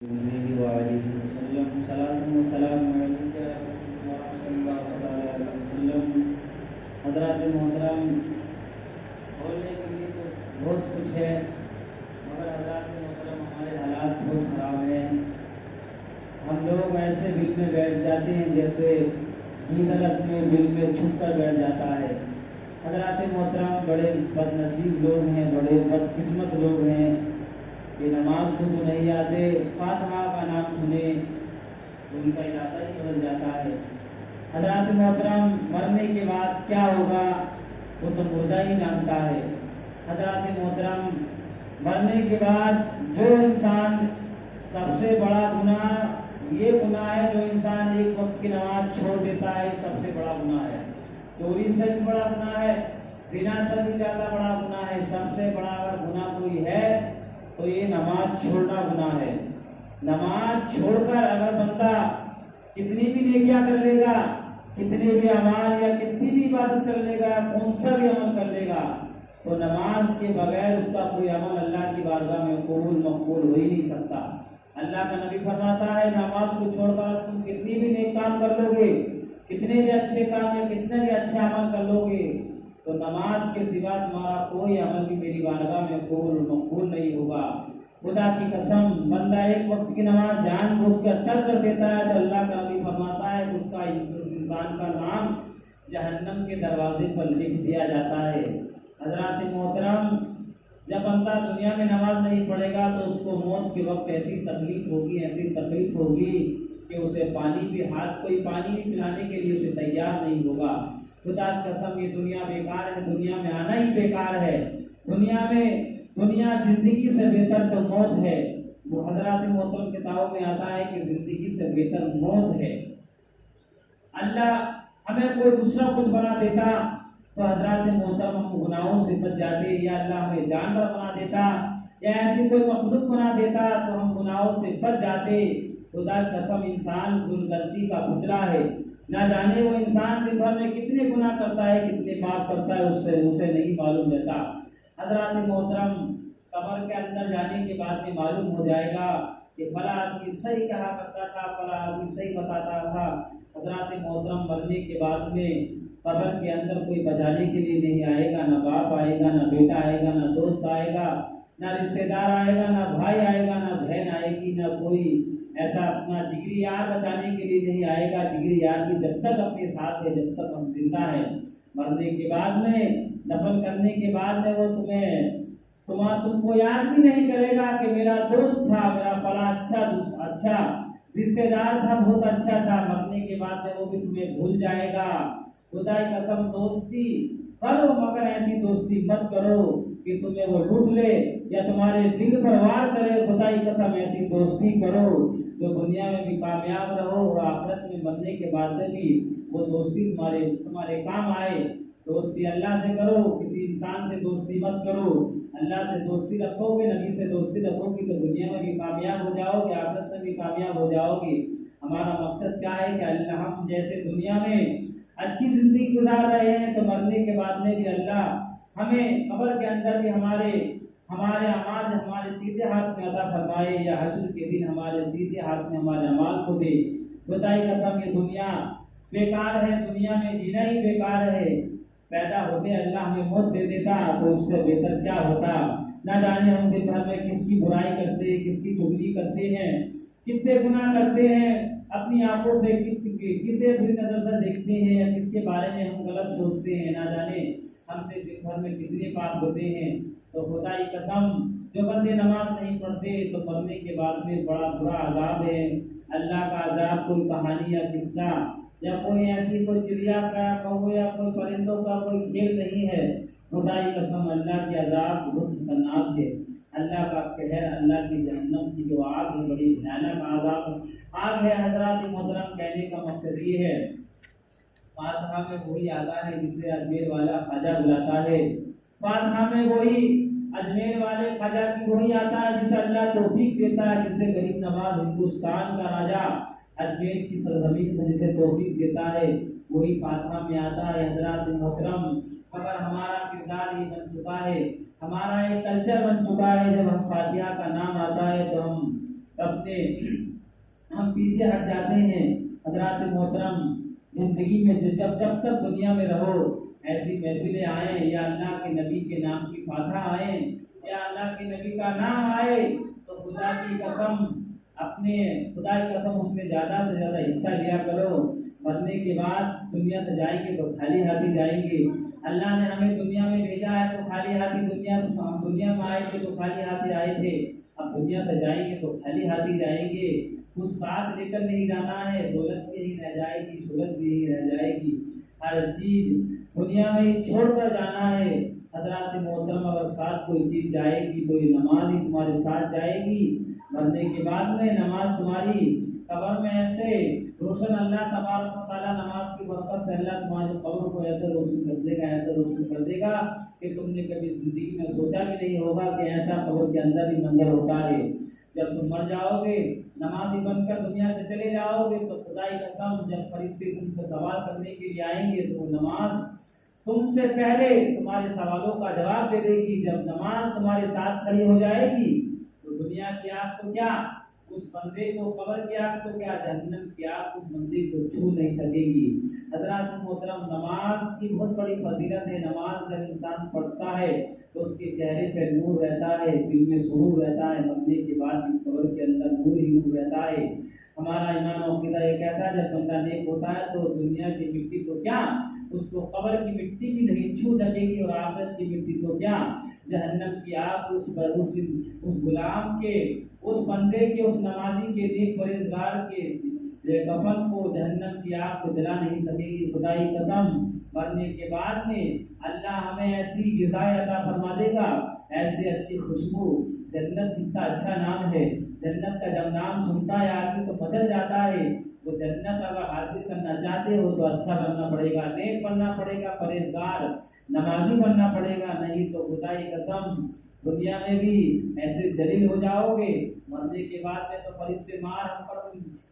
علیہ وآلہ وسلم صلاۃ و سلام علیک یا رسول اللہ صلی اللہ علیہ وسلم۔ حضرات محترم، بولنے کے لیے تو بہت کچھ ہے، مگر حضرات محترم ہمارے حالات بہت خراب ہیں۔ ہم لوگ ایسے بل میں بیٹھ جاتے ہیں جیسے غلط میں بل میں چھپ کر بیٹھ جاتا ہے۔ حضرات محترم، بڑے بد نصیب لوگ ہیں، بڑے بد قسمت لوگ ہیں کہ نماز کو تو نہیں آتے، فاتحہ کا نام سنے تو ان کا ارادہ ہی بدل جاتا ہے۔ حضرات محترم، مرنے کے بعد کیا ہوگا وہ تو مردہ ہی جانتا ہے۔ حضرات محترم، مرنے کے بعد جو انسان سب سے بڑا گناہ یہ گناہ ہے، جو انسان ایک وقت کی نماز چھوڑ دیتا ہے، سب سے بڑا گناہ ہے۔ چوری سے بھی بڑا گناہ ہے، زنا سے بھی زیادہ بڑا گناہ ہے۔ سب سے بڑا اگر گناہ کوئی ہے تو یہ نماز چھوڑنا گناہ ہے۔ نماز چھوڑ کر اگر بندہ کتنی بھی نیکیاں کر لے گا، کتنے بھی اعمال یا کتنی بھی عبادت کر لے گا، کون سا بھی عمل کر لے گا، تو نماز کے بغیر اس کا کوئی عمل اللہ کی بارگاہ میں قبول مقبول ہو ہی نہیں سکتا۔ اللہ کا نبی فرماتا ہے، نماز کو چھوڑ کر تم کتنی بھی نیک کام کر لو گے، کتنے بھی اچھے کام یا کتنے بھی اچھے عمل کر لو گے، تو نماز کے سوا تمہارا کوئی عمل بھی میری بارگاہ میں قبول مقبول نہیں ہوگا۔ خدا کی قسم، بندہ ایک وقت کی نماز جان بوجھ کر ترک کر دیتا ہے تو اللہ کا نبی فرماتا ہے اس کا اس انسان کا نام جہنم کے دروازے پر لکھ دیا جاتا ہے۔ حضرات محترم، جب بندہ دنیا میں نماز نہیں پڑھے گا تو اس کو موت کے وقت ایسی تکلیف ہوگی کہ اسے پانی بھی پلانے کے لیے اسے تیار نہیں ہوگا۔ خدا کی قسم، یہ دنیا بیکار ہے، دنیا میں آنا ہی بیکار ہے۔ دنیا زندگی سے بہتر تو موت ہے۔ وہ حضرات محترم کتابوں میں آتا ہے کہ زندگی سے بہتر موت ہے۔ اللہ ہمیں کوئی دوسرا کچھ بنا دیتا تو حضرات محترم ہم گناہوں سے بچ جاتے، یا اللہ ہمیں جانور بنا دیتا یا ایسی کوئی مخلوق بنا دیتا تو ہم گناہوں سے بچ جاتے۔ خدا کی قسم، انسان غلطی کا پتلا ہے، نہ جانے وہ انسان دن بھر میں کتنے گناہ کرتا ہے، کتنے پاپ کرتا ہے، اسے نہیں معلوم رہتا۔ حضرات محترم، قبر کے اندر جانے کے بعد میں معلوم ہو جائے گا کہ فلاں آدمی صحیح کہا کرتا تھا، فلاں آدمی صحیح بتاتا تھا۔ حضرات محترم، مرنے کے بعد میں قبر کے اندر کوئی بچانے کے لیے نہیں آئے گا، نہ باپ آئے گا، نہ بیٹا آئے گا، نہ دوست آئے گا، نہ رشتہ دار آئے گا، نہ بھائی آئے گا، نہ بہن آئے گی، نہ کوئی ایسا اپنا جگری یار بچانے کے لیے نہیں آئے گا۔ جگری یار بھی جب تک اپنے ساتھ ہے، جب تک ہم زندہ ہیں۔ مرنے کے بعد میں، دفن کرنے کے بعد میں وہ تم کو یاد بھی نہیں کرے گا کہ میرا دوست تھا، میرا بڑا اچھا رشتہ دار تھا، بہت اچھا تھا۔ مرنے کے بعد میں وہ بھی تمہیں بھول جائے گا۔ خدا کی قسم، دوستی کرو مگر ایسی دوستی مت کرو کہ تمہیں وہ لوٹ لے یا تمہارے دل پر وار کرے۔ خدا کی قسم، ایسی دوستی کرو جو دنیا میں بھی کامیاب رہو اور آخرت میں مرنے کے بعد میں بھی وہ دوستی تمہارے کام آئے۔ دوستی اللہ سے کرو، کسی انسان سے دوستی مت کرو۔ اللہ سے دوستی رکھو گے، نبی سے دوستی رکھو گے تو دنیا میں بھی کامیاب ہو جاؤ گے، آخرت میں بھی کامیاب ہو جاؤ گے۔ ہمارا مقصد کیا ہے کہ اللہ، ہم جیسے دنیا میں اچھی زندگی گزار رہے ہیں تو مرنے کے بعد میں بھی اللہ ہمیں قبر کے اندر بھی ہمارے اعمال ہمارے سیدھے ہاتھ میں عطا فرمائے، یا حشر کے دن ہمارے سیدھے ہاتھ میں ہمارے اعمال کو دے۔ خدا کی قسم، یہ دنیا بیکار ہے، دنیا میں جینا ہی بیکار ہے۔ پیدا ہوتے اللہ ہمیں موت دے دیتا تو اس سے بہتر کیا ہوتا۔ نہ جانے ہم دن بھر میں کس کی برائی کرتے ہیں، کس کی چغلی کرتے ہیں، کتنے گناہ کرتے ہیں، اپنی آنکھوں سے کسے بری نظر سے دیکھتے ہیں یا کس کے بارے میں ہم غلط سوچتے ہیں، نہ جانے ہم سے دن بھر میں کتنے پاپ ہوتے ہیں۔ تو خدا کی قسم، جو بندے نماز نہیں پڑھتے تو مرنے کے بعد میں بڑا برا عذاب ہے۔ اللہ کا عذاب کوئی کہانی یا قصہ یا کوئی ایسی کوئی چڑیا کا کہو یا کوئی پرندوں کا کوئی کھیل نہیں ہے۔ خدا کی قسم، اللہ کی عذاب بہت خطرناک ہے۔ اللہ کا قہر، اللہ کی جہنم کی جو آگ ہے، بڑی بھیانک آگ ہے۔ حضرات محترم، کہنے کا مقصد یہ ہے، فاتحہ میں وہی آتا ہے جسے اجمیر والا خواجہ بلاتا ہے۔ فاتحہ میں وہی اجمیر والے خواجہ کی وہی آتا ہے جسے اللہ توفیق دیتا ہے، جسے غریب نواز ہندوستان کا راجہ اجمیر کی سرزمین سے جسے توفیق دیتا ہے، وہی فاتحہ میں آتا ہے۔ حضرات محترم، اگر ہمارا کردار یہ بن چکا ہے، ہمارا ایک کلچر بن چکا ہے، جب ہم فاتحہ کا نام آتا ہے تو ہم اپنے ہم پیچھے ہٹ جاتے ہیں۔ حضرات محترم، زندگی میں جب تک دنیا میں رہو ایسی محفلیں آئیں یا اللہ کے نبی کے نام کی فاتحہ آئیں یا اللہ کے نبی کا نام آئے تو خدا کی قسم اس میں زیادہ سے زیادہ حصہ لیا کرو۔ مرنے کے بعد دنیا سے جائیں گے تو خالی ہاتھی جائیں گے۔ اللہ نے ہمیں دنیا میں بھیجا ہے تو خالی ہاتھی دنیا میں آئے تھے تو خالی ہاتھی آئے تھے، اب دنیا سے جائیں گے تو خالی ہاتھی جائیں گے۔ کچھ ساتھ لے کر نہیں جانا ہے، دولت بھی ہی رہ جائے گی، شہرت بھی ہی رہ جائے گی، ہر چیز دنیا میں ہی چھوڑ کر جانا ہے۔ حضرات محترم، اگر ساتھ کوئی چیز جائے گی تو یہ نماز ہی تمہارے ساتھ جائے گی۔ مرنے کے بعد میں نماز تمہاری قبر میں ایسے روشن، اللہ تبارک و تعالیٰ نماز کی برکت سے اللہ تمہاری قبر کو ایسے روشن کر دے گا، ایسے روشن کر دے گا کہ تم نے کبھی زندگی میں سوچا بھی نہیں ہوگا کہ ایسا قبر کے اندر بھی منظر ہوتا ہے۔ جب تم مر جاؤ گے، نمازی بن کر دنیا سے چلے جاؤ گے تو خدا کی قسم جب فرشتے تم سے سوال کرنے کے لیے آئیں گے تو نماز تم سے پہلے تمہارے سوالوں کا جواب دے دے گی۔ جب نماز تمہارے ساتھ کھڑی ہو جائے گی تو دنیا کی آگ تو کیا اس بندے کو، قبر کی آگ تو کیا، جہنم کی آگ اس بندے کو چھو نہیں سکے گی۔ حضرات محترم، نماز کی بہت بڑی فضیلت ہے۔ نماز جب انسان پڑھتا ہے تو اس کے چہرے پہ نور رہتا ہے، دل میں سرور رہتا ہے، مرنے کے بعد بھی قبر کے اندر نور ہی نور رہتا ہے۔ ہمارا امام عقیدہ یہ کہتا ہے جب بندہ نیک ہوتا ہے تو دنیا کی مٹی تو کیا اس کو قبر کی مٹی بھی نہیں چھو سکے گی، اور آخرت کی مٹی تو کیا جہنم کی آگ اس غلام کے، اس بندے کے، اس نمازی کے، نیک پرہیزگار کے کفن کو جہنم کی آگ تو جلا نہیں سکے گی۔ خدا کی قسم مرنے کے بعد میں اللہ ہمیں ایسی غذائیں عطا فرما دے گا، ایسی اچھی خوشبو۔ جنت کتنا اچھا نام ہے، جنت کا جب نام سنتا ہے آدمی تو بدل جاتا ہے۔ وہ جنت اگر حاصل کرنا چاہتے ہو تو اچھا بننا پڑے گا، نیک بننا پڑے گا، پرہیزگار نمازی بننا پڑے گا، نہیں تو خدا کی قسم دنیا میں بھی ایسے ذلیل ہو جاؤ گے، مرنے کے بعد میں تو فرشتے مار ہم پر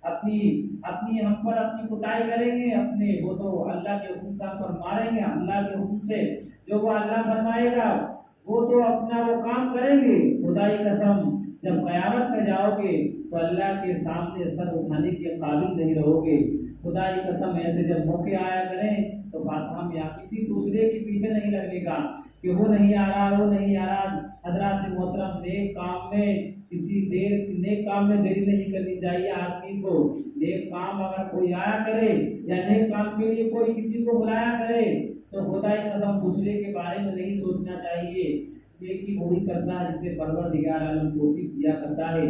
اپنی کٹائی کریں گے، وہ تو اللہ کے حکم سے ہم پر ماریں گے، اللہ کے حکم سے جو وہ اللہ فرمائے گا وہ تو اپنا وہ کام کریں گے۔ خدا کی قسم جب قیامت میں جاؤ گے تو اللہ کے سامنے سر اٹھانے کے قابل نہیں رہو گے۔ خدا کی قسم ایسے جب موقع آیا کریں تو فاتحہ میں آپ کسی دوسرے کے پیچھے نہیں لگنے کا کہ وہ نہیں آ رہا، وہ نہیں آ رہا۔ حضرات محترم، نیک کام میں دیری نہیں کرنی چاہیے آدمی کو۔ نیک کام اگر کوئی آیا کرے یا نیک کام کے لیے کوئی کسی کو بلایا کرے تو خدا کی قسم دوسرے کے بارے میں نہیں سوچنا چاہیے۔ نیکی وہی کرتا ہے جسے پروردگار عالم توفیق دیا کرتا ہے۔